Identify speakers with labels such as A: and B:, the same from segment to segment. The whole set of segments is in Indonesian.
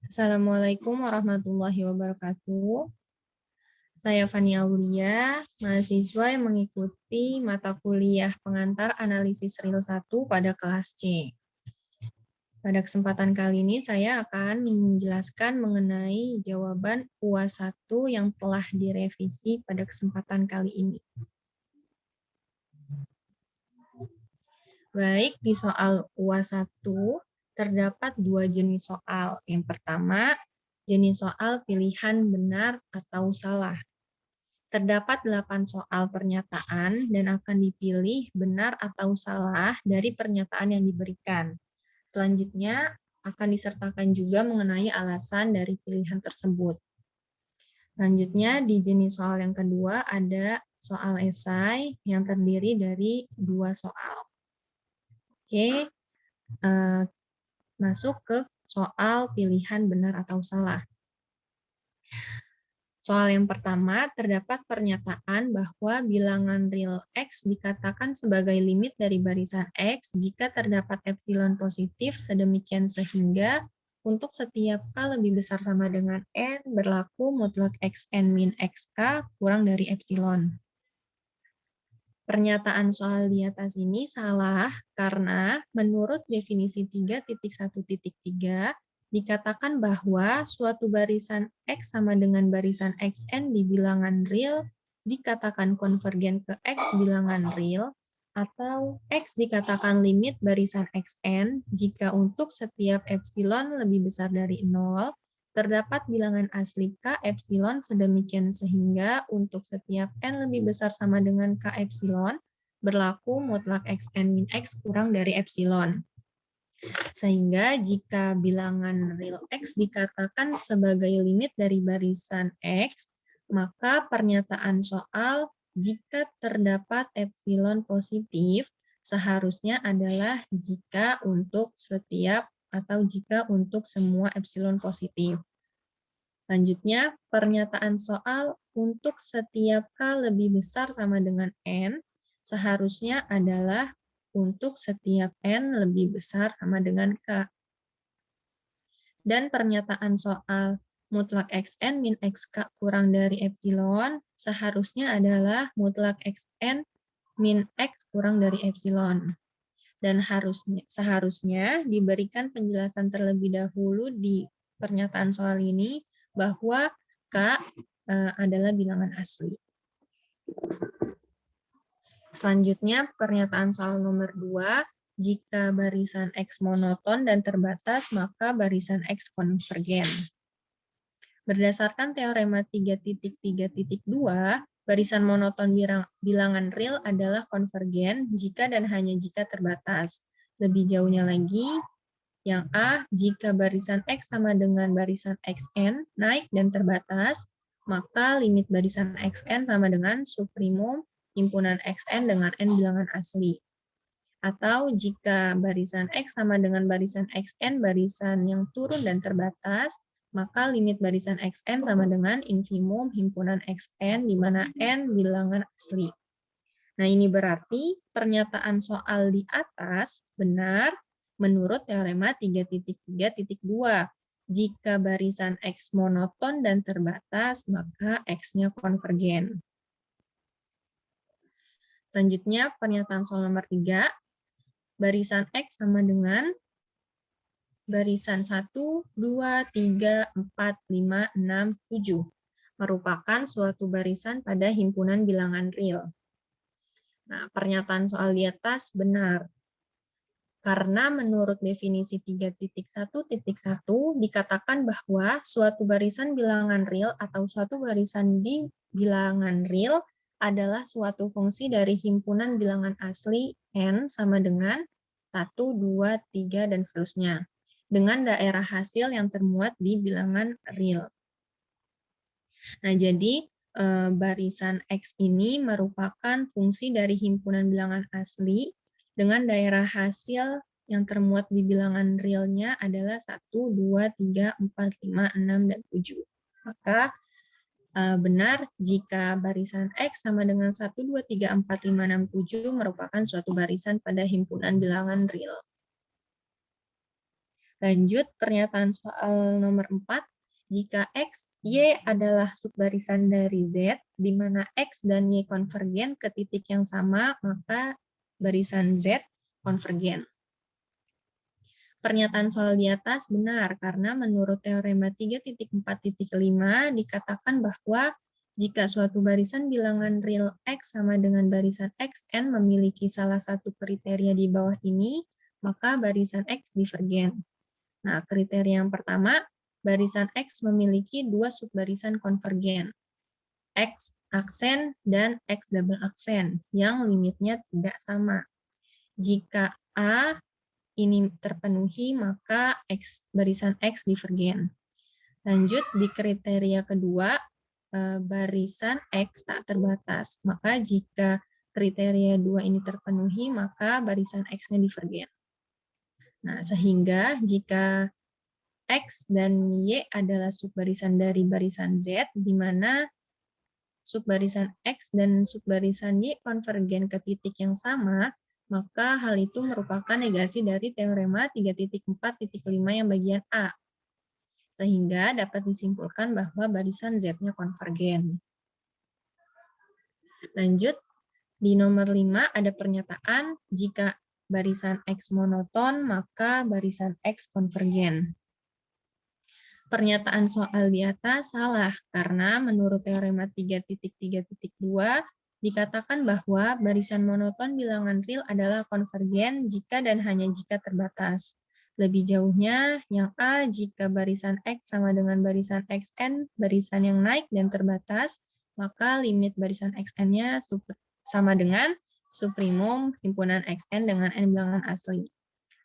A: Assalamualaikum warahmatullahi wabarakatuh. Saya Fani Aulia, mahasiswa yang mengikuti mata kuliah pengantar analisis real 1 pada kelas C. Pada kesempatan kali ini saya akan menjelaskan mengenai jawaban UAS 1 yang telah direvisi pada kesempatan kali ini. Baik, di soal UAS 1 terdapat dua jenis soal. Yang pertama, jenis soal pilihan benar atau salah. Terdapat 8 soal pernyataan dan akan dipilih benar atau salah dari pernyataan yang diberikan. Selanjutnya akan disertakan juga mengenai alasan dari pilihan tersebut. Selanjutnya di jenis soal yang kedua ada soal esai yang terdiri dari 2 soal. Oke, masuk ke soal pilihan benar atau salah. Soal yang pertama, terdapat pernyataan bahwa bilangan real X dikatakan sebagai limit dari barisan X jika terdapat epsilon positif sedemikian sehingga untuk setiap K lebih besar sama dengan N berlaku mutlak Xn min Xk kurang dari epsilon. Pernyataan soal di atas ini salah karena menurut definisi 3.1.3 dikatakan bahwa suatu barisan X sama dengan barisan Xn di bilangan real dikatakan konvergen ke X bilangan real atau X dikatakan limit barisan Xn jika untuk setiap epsilon lebih besar dari 0 terdapat bilangan asli K epsilon sedemikian sehingga untuk setiap N lebih besar sama dengan K epsilon berlaku mutlak Xn min X kurang dari epsilon. Sehingga jika bilangan real X dikatakan sebagai limit dari barisan X, maka pernyataan soal jika terdapat epsilon positif seharusnya adalah jika untuk setiap atau jika untuk semua epsilon positif. Selanjutnya, pernyataan soal untuk setiap K lebih besar sama dengan N seharusnya adalah untuk setiap N lebih besar sama dengan K. Dan pernyataan soal mutlak Xn min Xk kurang dari epsilon seharusnya adalah mutlak Xn min X kurang dari epsilon. Dan seharusnya diberikan penjelasan terlebih dahulu di pernyataan soal ini bahwa K adalah bilangan asli. Selanjutnya, pernyataan soal nomor 2, jika barisan X monoton dan terbatas, maka barisan X konvergen. Berdasarkan teorema 3.3.2, barisan monoton bilangan real adalah konvergen jika dan hanya jika terbatas. Lebih jauhnya lagi, yang A, jika barisan X sama dengan barisan Xn naik dan terbatas, maka limit barisan Xn sama dengan subprimum himpunan Xn dengan N bilangan asli. Atau jika barisan X sama dengan barisan Xn barisan yang turun dan terbatas, maka limit barisan Xn sama dengan infimum himpunan Xn di mana N bilangan asli. Nah, ini berarti pernyataan soal di atas benar menurut teorema 3.3.2. Jika barisan X monoton dan terbatas, maka X-nya konvergen. Selanjutnya, pernyataan soal nomor 3. Barisan X sama dengan barisan 1, 2, 3, 4, 5, 6, 7. Merupakan suatu barisan pada himpunan bilangan real. Nah, pernyataan soal di atas benar. Karena menurut definisi 3.1.1 dikatakan bahwa suatu barisan bilangan real atau suatu barisan di bilangan real adalah suatu fungsi dari himpunan bilangan asli N sama dengan 1, 2, 3, dan seterusnya, dengan daerah hasil yang termuat di bilangan real. Nah, jadi barisan X ini merupakan fungsi dari himpunan bilangan asli dengan daerah hasil yang termuat di bilangan realnya adalah 1, 2, 3, 4, 5, 6, dan 7. Maka benar jika barisan X sama dengan 1, 2, 3, 4, 5, 6, 7 merupakan suatu barisan pada himpunan bilangan real. Lanjut, pernyataan soal nomor 4. Jika X, Y adalah subbarisan dari Z, di mana X dan Y konvergen ke titik yang sama, maka barisan Z konvergen. Pernyataan soal di atas benar, karena menurut teorema 3.4.5 dikatakan bahwa jika suatu barisan bilangan real X sama dengan barisan Xn memiliki salah satu kriteria di bawah ini, maka barisan X divergen. Nah, kriteria yang pertama, barisan X memiliki dua subbarisan konvergen, X aksen dan X double aksen, yang limitnya tidak sama. Jika A ini terpenuhi, maka barisan X divergen. Lanjut, di kriteria kedua, barisan X tak terbatas. Maka jika kriteria 2 ini terpenuhi, maka barisan X-nya divergen. Nah, sehingga jika X dan Y adalah subbarisan dari barisan Z, di mana subbarisan X dan subbarisan Y konvergen ke titik yang sama, maka hal itu merupakan negasi dari teorema 3.4.5 yang bagian A. Sehingga dapat disimpulkan bahwa barisan Z-nya konvergen. Lanjut, di nomor 5 ada pernyataan, jika barisan X monoton, maka barisan X konvergen. Pernyataan soal di atas salah, karena menurut teorema 3.3.2 dikatakan bahwa barisan monoton bilangan real adalah konvergen jika dan hanya jika terbatas. Lebih jauhnya, yang A, jika barisan X sama dengan barisan Xn, barisan yang naik dan terbatas, maka limit barisan Xn-nya sama dengan suprimum himpunan Xn dengan n bilangan asli.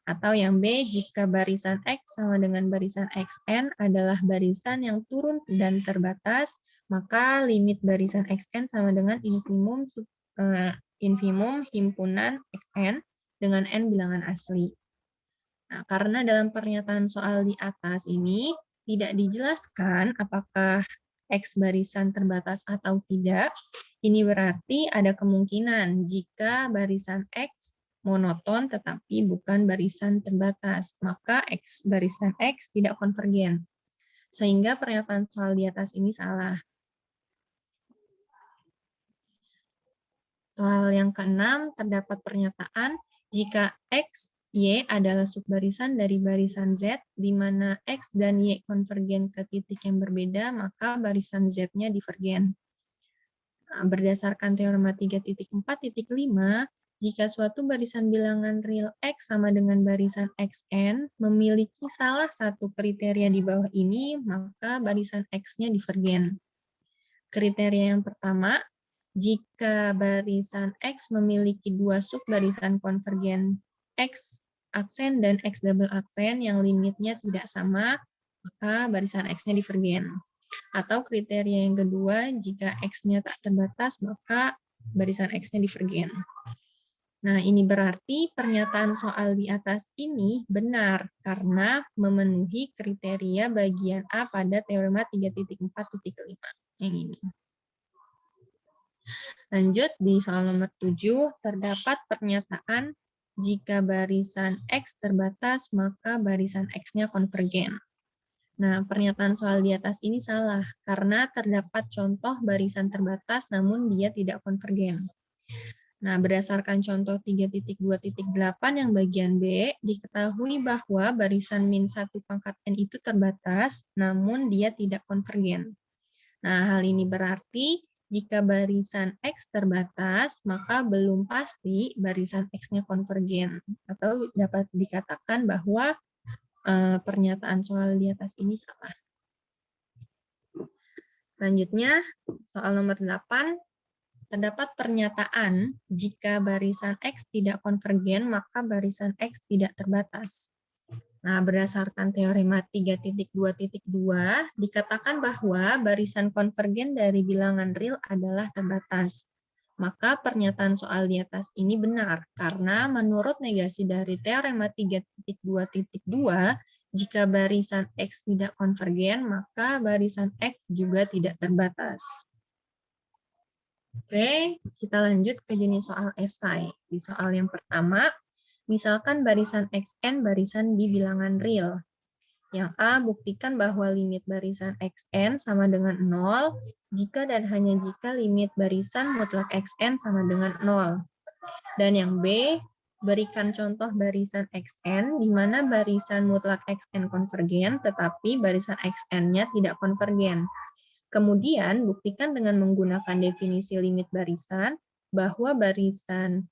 A: Atau yang B, jika barisan X sama dengan barisan Xn adalah barisan yang turun dan terbatas, maka limit barisan Xn sama dengan infimum himpunan Xn dengan n bilangan asli. Nah, karena dalam pernyataan soal di atas ini tidak dijelaskan apakah X barisan terbatas atau tidak, ini berarti ada kemungkinan jika barisan X monoton tetapi bukan barisan terbatas, maka barisan X tidak konvergen. Sehingga pernyataan soal di atas ini salah. Soal yang keenam, terdapat pernyataan jika X, Y adalah subbarisan dari barisan Z, di mana X dan Y konvergen ke titik yang berbeda, maka barisan Z-nya divergen. Nah, berdasarkan teorema 3.4.5, jika suatu barisan bilangan real X sama dengan barisan Xn memiliki salah satu kriteria di bawah ini, maka barisan X-nya divergen. Kriteria yang pertama, jika barisan X memiliki dua subbarisan konvergen X aksen dan X double aksen yang limitnya tidak sama, maka barisan X-nya divergen. Atau kriteria yang kedua, jika X-nya tak terbatas, maka barisan X-nya divergen. Nah, ini berarti pernyataan soal di atas ini benar karena memenuhi kriteria bagian A pada teorema 3.4.5 yang ini. Lanjut, di soal nomor 7, terdapat pernyataan jika barisan X terbatas, maka barisan X-nya konvergen. Nah, pernyataan soal di atas ini salah, karena terdapat contoh barisan terbatas namun dia tidak konvergen. Nah, berdasarkan contoh 3.2.8 yang bagian B, diketahui bahwa barisan min 1 pangkat N itu terbatas, namun dia tidak konvergen. Nah, hal ini berarti jika barisan X terbatas, maka belum pasti barisan X-nya konvergen. Atau dapat dikatakan bahwa pernyataan soal di atas ini salah. Selanjutnya, soal nomor 8. Terdapat pernyataan jika barisan X tidak konvergen, maka barisan X tidak terbatas. Nah, berdasarkan teorema 3.2.2, dikatakan bahwa barisan konvergen dari bilangan real adalah terbatas. Maka pernyataan soal di atas ini benar, karena menurut negasi dari teorema 3.2.2, jika barisan X tidak konvergen, maka barisan X juga tidak terbatas. Oke, kita lanjut ke jenis soal esai. Di soal yang pertama, Misalkan barisan xn barisan di bilangan real. Yang A, buktikan bahwa limit barisan xn sama dengan 0 jika dan hanya jika limit barisan mutlak xn sama dengan 0. Dan yang B, berikan contoh barisan xn di mana barisan mutlak xn konvergen tetapi barisan xn-nya tidak konvergen. Kemudian, buktikan dengan menggunakan definisi limit barisan bahwa barisan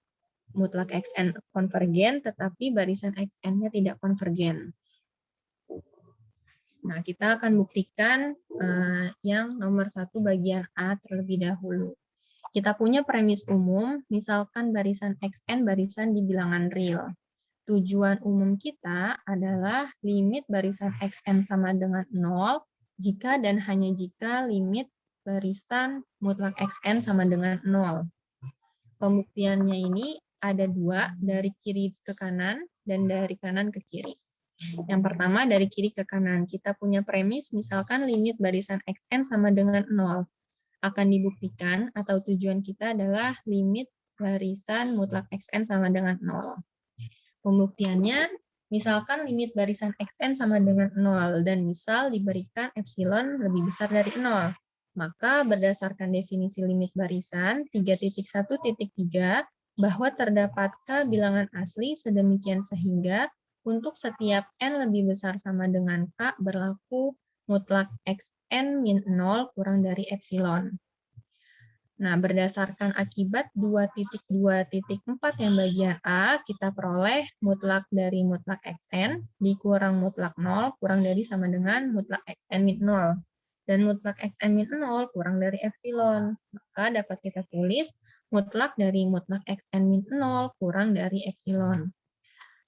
A: mutlak xn konvergen tetapi barisan xn-nya tidak konvergen. Nah, kita akan buktikan yang nomor 1 bagian A terlebih dahulu. Kita punya premis umum, misalkan barisan xn barisan di bilangan real. Tujuan umum kita adalah limit barisan xn sama dengan 0 jika dan hanya jika limit barisan mutlak xn sama dengan 0. Pembuktiannya ini ada 2, dari kiri ke kanan dan dari kanan ke kiri. Yang pertama dari kiri ke kanan, kita punya premis misalkan limit barisan xn sama dengan 0. Akan dibuktikan atau tujuan kita adalah limit barisan mutlak xn sama dengan 0. Pembuktiannya, misalkan limit barisan xn sama dengan 0 dan misal diberikan epsilon lebih besar dari 0. Maka berdasarkan definisi limit barisan 3.1.3 bahwa terdapatkah bilangan asli sedemikian sehingga untuk setiap n lebih besar sama dengan k berlaku mutlak xn min 0 kurang dari epsilon. Nah, berdasarkan akibat 2.2.4 yang bagian A, kita peroleh mutlak dari mutlak xn dikurang mutlak 0 kurang dari sama dengan mutlak xn min 0. Dan mutlak xn min 0 kurang dari epsilon. Maka dapat kita tulis mutlak dari mutlak xn min 0 kurang dari epsilon.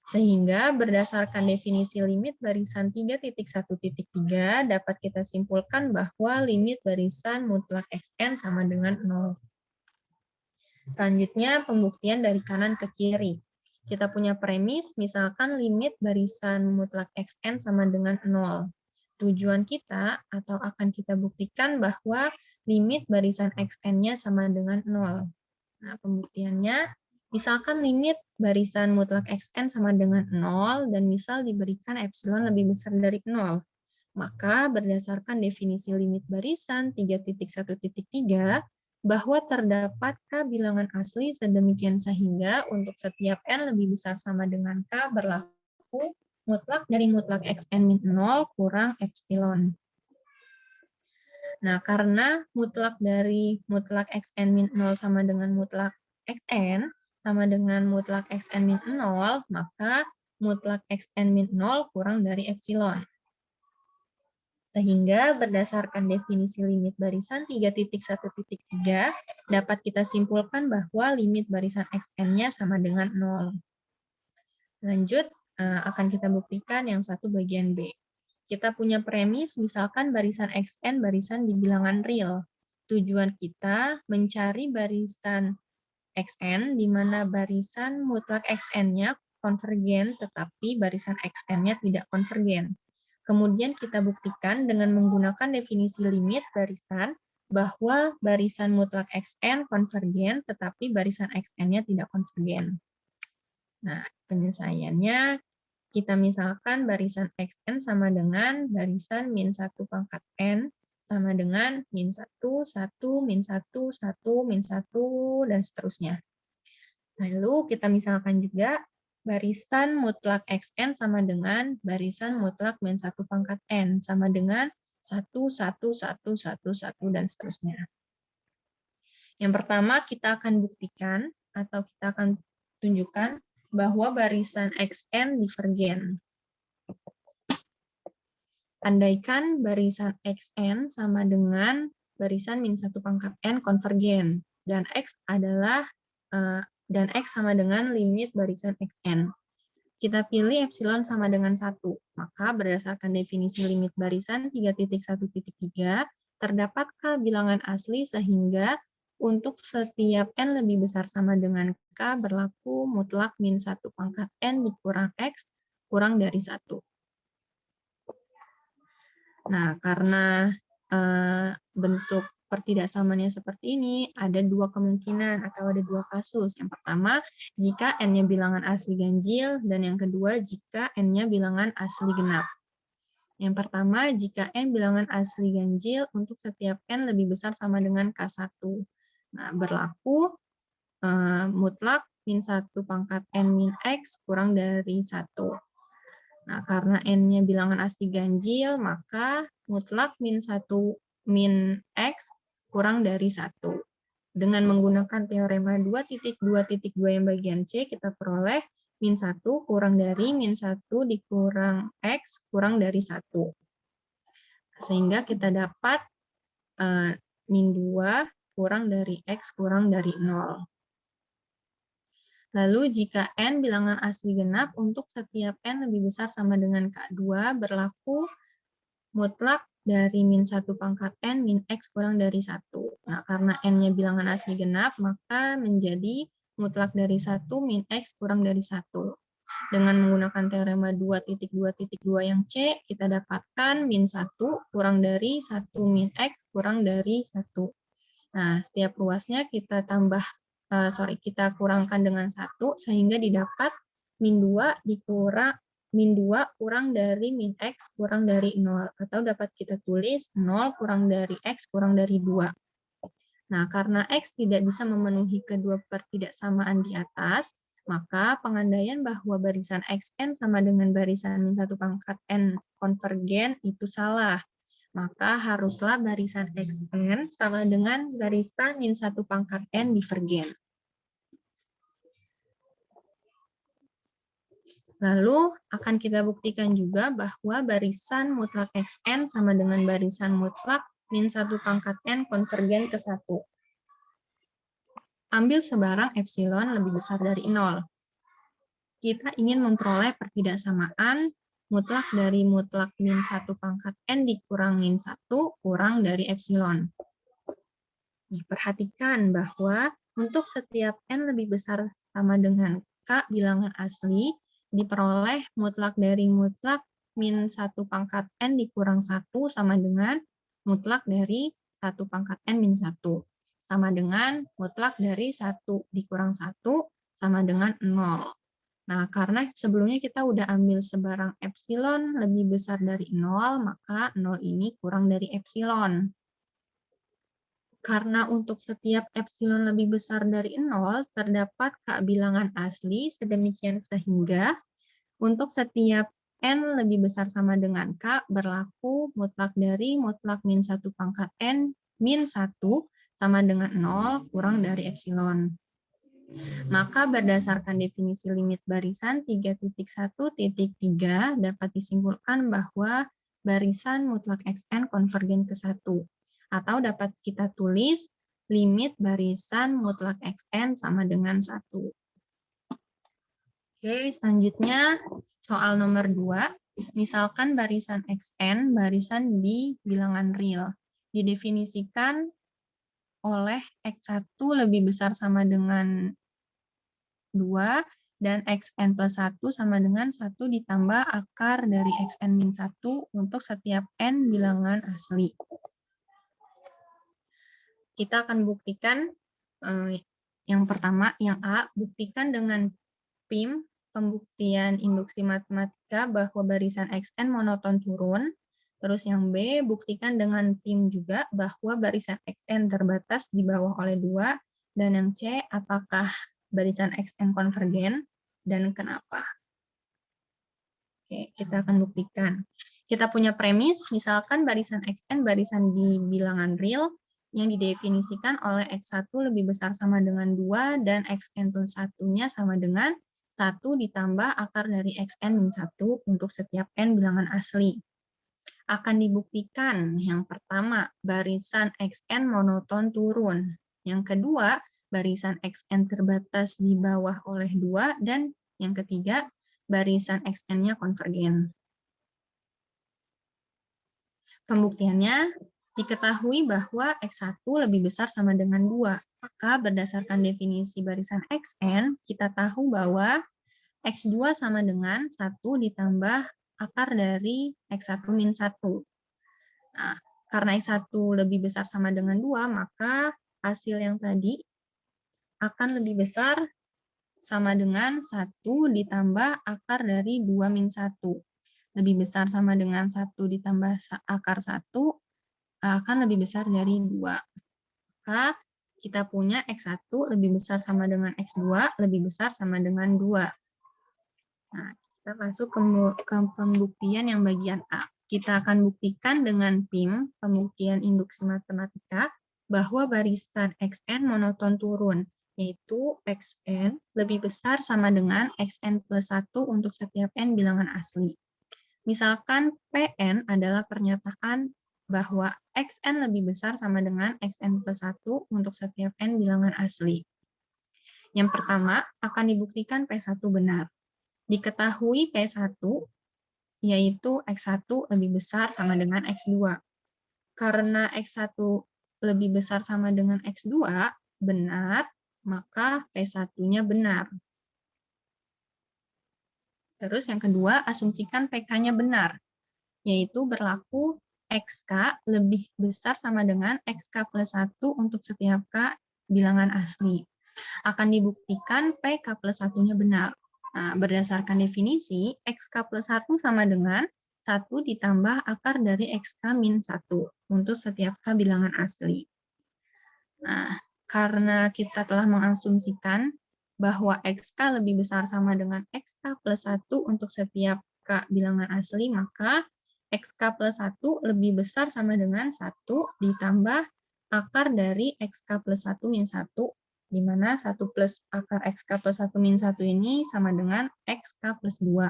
A: Sehingga berdasarkan definisi limit barisan 3.1.3 dapat kita simpulkan bahwa limit barisan mutlak xn sama dengan 0. Selanjutnya pembuktian dari kanan ke kiri. Kita punya premis misalkan limit barisan mutlak xn sama dengan 0. Tujuan kita atau akan kita buktikan bahwa limit barisan xn-nya sama dengan 0. Nah, pembuktiannya misalkan limit barisan mutlak xn sama dengan 0 dan misal diberikan epsilon lebih besar dari 0. Maka berdasarkan definisi limit barisan 3.1.3 bahwa terdapatkah bilangan asli sedemikian sehingga untuk setiap n lebih besar sama dengan k berlaku mutlak dari mutlak xn min 0 kurang epsilon. Nah, karena mutlak dari mutlak xn min 0 sama dengan mutlak xn sama dengan mutlak xn min 0, maka mutlak xn min 0 kurang dari epsilon. Sehingga berdasarkan definisi limit barisan 3.1.3 dapat kita simpulkan bahwa limit barisan xn-nya sama dengan 0. Lanjut, akan kita buktikan yang 1 bagian B. Kita punya premis, misalkan barisan xn barisan di bilangan real. Tujuan kita mencari barisan xn, di mana barisan mutlak xn-nya konvergen, tetapi barisan xn-nya tidak konvergen. Kemudian kita buktikan dengan menggunakan definisi limit barisan, bahwa barisan mutlak xn konvergen, tetapi barisan xn-nya tidak konvergen. Nah, penyelesaiannya, kita misalkan barisan xn sama dengan barisan min 1 pangkat n sama dengan min 1, 1, min 1, 1, min 1, dan seterusnya. Lalu kita misalkan juga barisan mutlak xn sama dengan barisan mutlak min 1 pangkat n sama dengan 1, 1, 1, 1, 1, dan seterusnya. Yang pertama kita akan buktikan atau kita akan tunjukkan bahwa barisan xn divergen. Andaikan barisan xn sama dengan barisan min 1 pangkat n konvergen dan x adalah dan x sama dengan limit barisan xn. Kita pilih epsilon sama dengan 1. Maka berdasarkan definisi limit barisan 3.1.3 terdapatkah bilangan asli sehingga untuk setiap n lebih besar sama dengan k berlaku mutlak min 1 pangkat n dikurang x kurang dari 1. Nah, karena bentuk pertidaksamannya seperti ini, ada dua kemungkinan atau ada dua kasus. Yang pertama, jika N-nya bilangan asli ganjil, dan yang kedua, jika N-nya bilangan asli genap. Yang pertama, jika N bilangan asli ganjil untuk setiap N lebih besar sama dengan K1. Nah, berlaku mutlak min 1 pangkat N min X kurang dari 1. Nah, karena N-nya bilangan asli ganjil, maka mutlak min 1 min X kurang dari 1. Dengan menggunakan teorema 2.2.2 yang bagian C, kita peroleh min 1 kurang dari min 1 dikurang X kurang dari 1. Sehingga kita dapat min 2 kurang dari X kurang dari 0. Lalu jika N bilangan asli genap untuk setiap N lebih besar sama dengan K2 berlaku mutlak dari min 1 pangkat N min X kurang dari 1. Nah, karena N-nya bilangan asli genap, maka menjadi mutlak dari 1 min X kurang dari 1. Dengan menggunakan teorema 2.2.2 yang C, kita dapatkan min 1 kurang dari 1 min X kurang dari 1. Nah, setiap ruasnya kita kita kurangkan dengan 1 sehingga didapat min 2 dikurang min 2 kurang dari min X kurang dari 0, atau dapat kita tulis 0 kurang dari X kurang dari 2. Nah, karena X tidak bisa memenuhi kedua pertidaksamaan di atas, maka pengandaian bahwa barisan XN sama dengan barisan min 1 pangkat N konvergen itu salah. Maka haruslah barisan XN sama dengan barisan min 1 pangkat N divergen. Lalu akan kita buktikan juga bahwa barisan mutlak Xn sama dengan barisan mutlak min 1 pangkat N konvergen ke 1. Ambil sebarang epsilon lebih besar dari 0. Kita ingin memperoleh pertidaksamaan mutlak dari mutlak min 1 pangkat N dikurang min 1 kurang dari epsilon. Perhatikan bahwa untuk setiap N lebih besar sama dengan K bilangan asli, diperoleh mutlak dari mutlak min 1 pangkat N dikurang 1 sama dengan mutlak dari 1 pangkat N min 1. Sama dengan mutlak dari 1 dikurang 1 sama dengan 0. Nah, karena sebelumnya kita udah ambil sebarang epsilon lebih besar dari 0, maka 0 ini kurang dari epsilon. Karena untuk setiap epsilon lebih besar dari 0, terdapat K bilangan asli, sedemikian sehingga untuk setiap N lebih besar sama dengan K, berlaku mutlak dari mutlak min 1 pangkat N min 1 sama dengan 0 kurang dari epsilon. Maka berdasarkan definisi limit barisan 3.1.3 dapat disimpulkan bahwa barisan mutlak Xn konvergen ke 1. Atau dapat kita tulis limit barisan mutlak Xn sama dengan 1. Oke, selanjutnya soal nomor 2. Misalkan barisan Xn barisan di bilangan real. Didefinisikan oleh X1 lebih besar sama dengan 2 dan Xn plus 1 sama dengan 1 ditambah akar dari Xn min 1 untuk setiap N bilangan asli. Kita akan buktikan yang pertama, yang A, buktikan dengan PIM, pembuktian induksi matematika bahwa barisan Xn monoton turun. Terus yang B, buktikan dengan PIM juga bahwa barisan Xn terbatas di bawah oleh 2. Dan yang C, apakah barisan Xn konvergen dan kenapa. Oke, kita akan buktikan. Kita punya premis, misalkan barisan Xn barisan di bilangan real yang didefinisikan oleh X1 lebih besar sama dengan 2 dan Xn plus 1-nya sama dengan 1 ditambah akar dari Xn min 1 untuk setiap N bilangan asli. Akan dibuktikan yang pertama, barisan Xn monoton turun. Yang kedua, barisan Xn terbatas di bawah oleh 2, dan yang ketiga, barisan Xn-nya konvergen. Pembuktiannya, diketahui bahwa X1 lebih besar sama dengan 2. Maka berdasarkan definisi barisan Xn, kita tahu bahwa X2 sama dengan 1 ditambah akar dari X1 min 1. Nah, Karena X1 lebih besar sama dengan 2, maka hasil yang tadi akan lebih besar sama dengan 1 ditambah akar dari 2 min 1. Lebih besar sama dengan 1 ditambah akar 1 akan lebih besar dari 2. Maka kita punya X1 lebih besar sama dengan X2 lebih besar sama dengan 2. Nah, kita masuk ke pembuktian yang bagian A. Kita akan buktikan dengan PIM, pembuktian induksi matematika, bahwa barisan Xn monoton turun, yaitu Xn lebih besar sama dengan Xn plus 1 untuk setiap n bilangan asli. Misalkan Pn adalah pernyataan bahwa Xn lebih besar sama dengan Xn plus 1 untuk setiap n bilangan asli. Yang pertama, akan dibuktikan P1 benar. Diketahui P1, yaitu X1 lebih besar sama dengan X2. Karena X1 lebih besar sama dengan X2 benar, maka P1-nya benar. Terus yang kedua, asumsikan PK-nya benar, yaitu berlaku XK lebih besar sama dengan XK plus 1 untuk setiap K bilangan asli. Akan dibuktikan PK plus 1-nya benar. Nah, berdasarkan definisi, XK plus 1 sama dengan 1 ditambah akar dari XK min 1 untuk setiap K bilangan asli. Nah, karena kita telah mengasumsikan bahwa XK lebih besar sama dengan XK plus 1 untuk setiap K bilangan asli, maka XK plus 1 lebih besar sama dengan 1 ditambah akar dari XK plus 1 min 1, di mana 1 plus akar XK plus 1 min 1 ini sama dengan XK plus 2.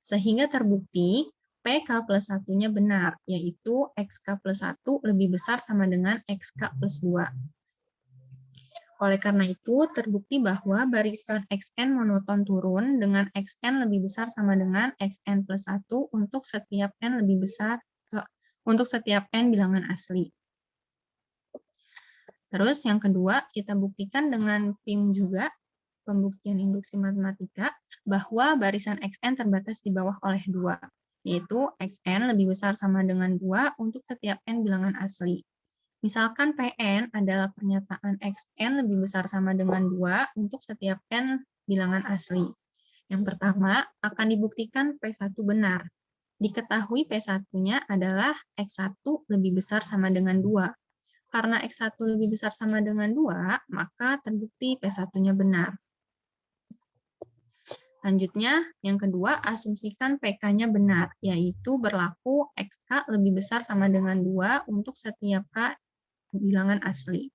A: Sehingga terbukti PK plus 1-nya benar, yaitu XK plus 1 lebih besar sama dengan XK plus 2. Oleh karena itu, terbukti bahwa barisan Xn monoton turun dengan Xn lebih besar sama dengan Xn plus 1 untuk setiap n lebih besar, untuk setiap n bilangan asli. Terus yang kedua, kita buktikan dengan PIM juga, pembuktian induksi matematika, bahwa barisan Xn terbatas di bawah oleh 2, yaitu Xn lebih besar sama dengan 2 untuk setiap n bilangan asli. Misalkan Pn adalah pernyataan Xn lebih besar sama dengan 2 untuk setiap n bilangan asli. Yang pertama, akan dibuktikan P1 benar. Diketahui P1-nya adalah X1 lebih besar sama dengan 2. Karena X1 lebih besar sama dengan 2, maka terbukti P1-nya benar. Lanjutnya, yang kedua, asumsikan PK-nya benar, yaitu berlaku XK lebih besar sama dengan 2 untuk setiap K bilangan asli.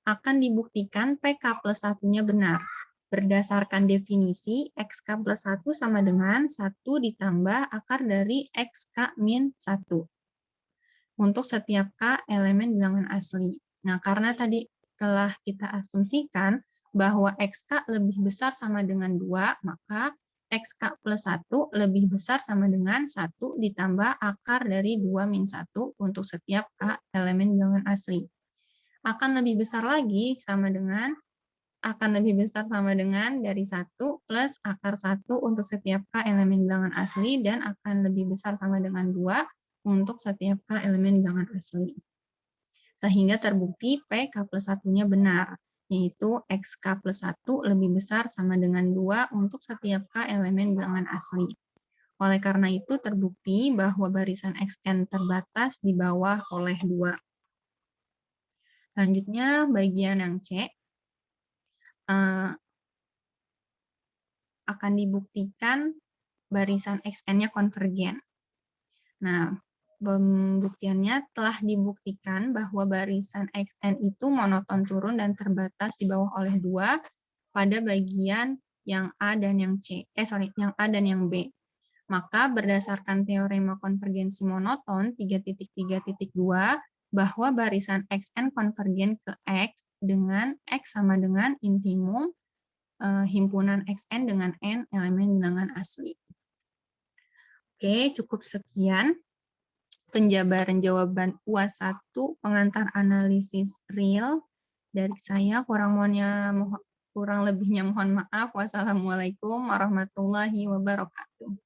A: Akan dibuktikan PK plus 1-nya benar. Berdasarkan definisi, XK plus 1 sama dengan 1 ditambah akar dari XK min 1 untuk setiap K elemen bilangan asli. Nah, karena tadi telah kita asumsikan bahwa XK lebih besar sama dengan 2, maka XK plus 1 lebih besar sama dengan 1 ditambah akar dari 2 min 1 untuk setiap K elemen bilangan asli. Akan lebih besar lagi sama dengan dari 1 plus akar 1 untuk setiap K elemen bilangan asli dan akan lebih besar sama dengan 2 untuk setiap K elemen bilangan asli. Sehingga terbukti PK plus 1-nya benar, yaitu XK plus 1 lebih besar sama dengan 2 untuk setiap K elemen bilangan asli. Oleh karena itu terbukti bahwa barisan Xn terbatas di bawah oleh 2. Selanjutnya bagian yang C. Akan dibuktikan barisan Xn-nya konvergen. Nah, pembuktiannya telah dibuktikan bahwa barisan Xn itu monoton turun dan terbatas di bawah oleh 2 pada bagian yang A dan yang yang A dan yang B. Maka berdasarkan teorema konvergensi monoton 3.3.2 bahwa barisan Xn konvergen ke X dengan X sama dengan infimum himpunan Xn dengan N elemen bilangan asli. Oke, cukup sekian penjabaran jawaban UAS 1 pengantar analisis real dari saya. Kurang lebihnya mohon maaf. Wassalamualaikum warahmatullahi wabarakatuh.